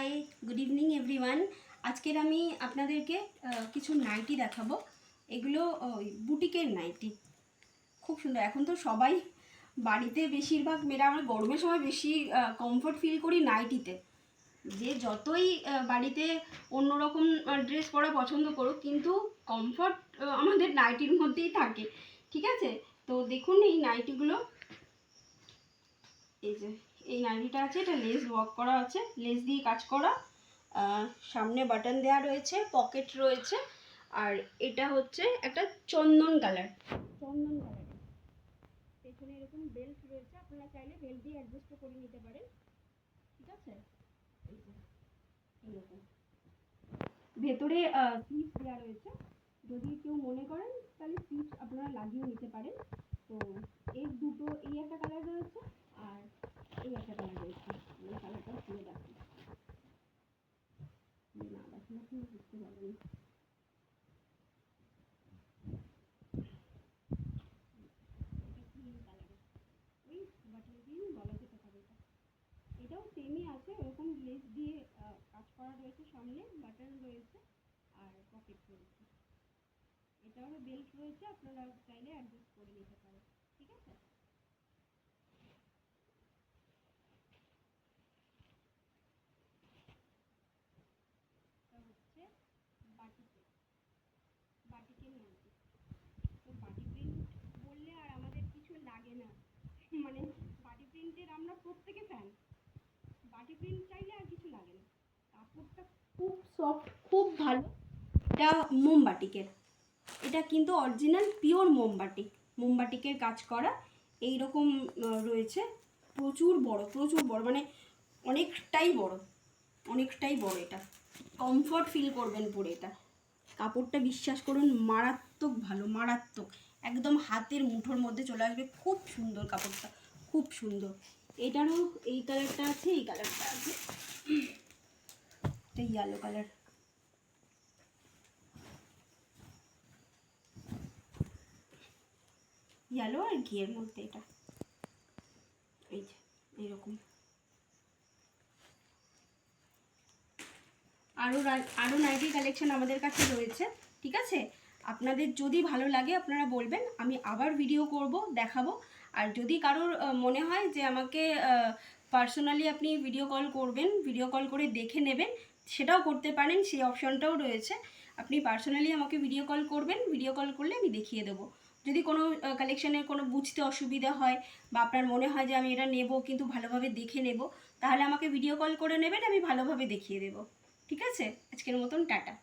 High, good evening everyone. আজকের আমি আপনাদেরকে কিছু নাইটি দেখাবো। এগুলো বুটিকের নাইটি, খুব সুন্দর। এখন তো সবাই বাড়িতে, বেশিরভাগ মেয়েরা, আমরা গরমের সময় বেশি কমফোর্ট ফিল করি নাইটিতে। যে যতই বাড়িতে অন্যরকম ড্রেস পরা পছন্দ করুক, কিন্তু কমফোর্ট আমাদের নাইটির মধ্যেই থাকে, ঠিক আছে? তো দেখুন এই নাইটিগুলো, এই যে এই নাইটিটা আছে, এটা লেস ওয়ার্ক করা আছে, লেস দিয়ে কাজ করা, সামনে বাটন দেওয়া রয়েছে, পকেট রয়েছে। আর এটা হচ্ছে একটা চন্দন কালার, চন্দন কালারের। পেছনে এরকম বেল্ট রয়েছে, আপনারা চাইলে বেল্ট দিয়ে অ্যাডজাস্ট করে নিতে পারেন, ঠিক আছে? এই যে এইরকম ভেতরে স্লিভ দেওয়া রয়েছে, যদি কেউ মনে করেন তাহলে স্লিভ আপনারা লাগিয়ে নিতে পারেন। তো এই দুটো, এই একটা কালার রয়েছে আর এই একটা কালার রয়েছে। এই কালারটা খুলে দেখি, না দেখলে আপনি বুঝতে পারবেন। গ্রিন কালারের, ওই বাটার গ্রিন বলা যেতে পারে। এটাও সেমই আছে, এরকম লেস দিয়ে কাজ করা রয়েছে, সামনে বাটন রয়েছে আর পকেট রয়েছে। এটারও বেল্ট রয়েছে, আপনারা চাইলে অ্যাডজাস্ট করে নিতে পারেন, ঠিক আছে? এটা হচ্ছে বাটিকের, বাটিকের নাইটি। তো বাটি প্রিন্ট বললে আর আমাদের কিছু লাগে না, মানে বাটি প্রিন্টের আমরা প্রত্যেকে ফ্যান। বাটি প্রিন্ট চাইলে আর কিছু লাগে না। কাপড়টা খুব সফট, খুব ভালো। এটা মোমবাটিকের, এটা কিন্তু অরিজিনাল পিওর মোমবাটিক, মোমবাটিকের কাজ করা। এই রকম রয়েছে, প্রচুর বড়, প্রচুর বড়, মানে অনেকটাই বড়, অনেকটাই বড়। এটা কমফর্ট ফিল করবেন পরে। এটা কাপড়টা বিশ্বাস করুন মারাত্মক ভালো, মারাত্মক, একদম হাতের মুঠোর মধ্যে চলে আসবে। খুব সুন্দর কাপড়টা, খুব সুন্দর। এটারও এই কালারটা আছে, এই কালারটা আছে, এটা ইয়েলো কালার। ইয়েলো আর ঘিয়ের মধ্যে এটা, এই যে এইরকম। আরও নাইটি কালেকশন আমাদের কাছে রয়েছে, ঠিক আছে? আপনাদের যদি ভালো লাগে আপনারা বলবেন, আমি আবার ভিডিও করব, দেখাবো। আর যদি কারোর মনে হয় যে আমাকে পার্সোনালি আপনি ভিডিও কল করবেন, ভিডিও কল করে দেখে নেবেন, সেটাও করতে পারেন, সেই অপশনটাও রয়েছে। আপনি পার্সোনালি আমাকে ভিডিও কল করবেন, ভিডিও কল করলে আমি দেখিয়ে দেবো। যদি কোনো কালেকশানের কোনো বুঝতে অসুবিধা হয়, বা আপনার মনে হয় যে আমি এটা নেব কিন্তু ভালোভাবে দেখে নেব, তাহলে আমাকে ভিডিও কল করে নেবেন, আমি ভালোভাবে দেখিয়ে দেবো, ঠিক আছে? আজকের মতন টাটা।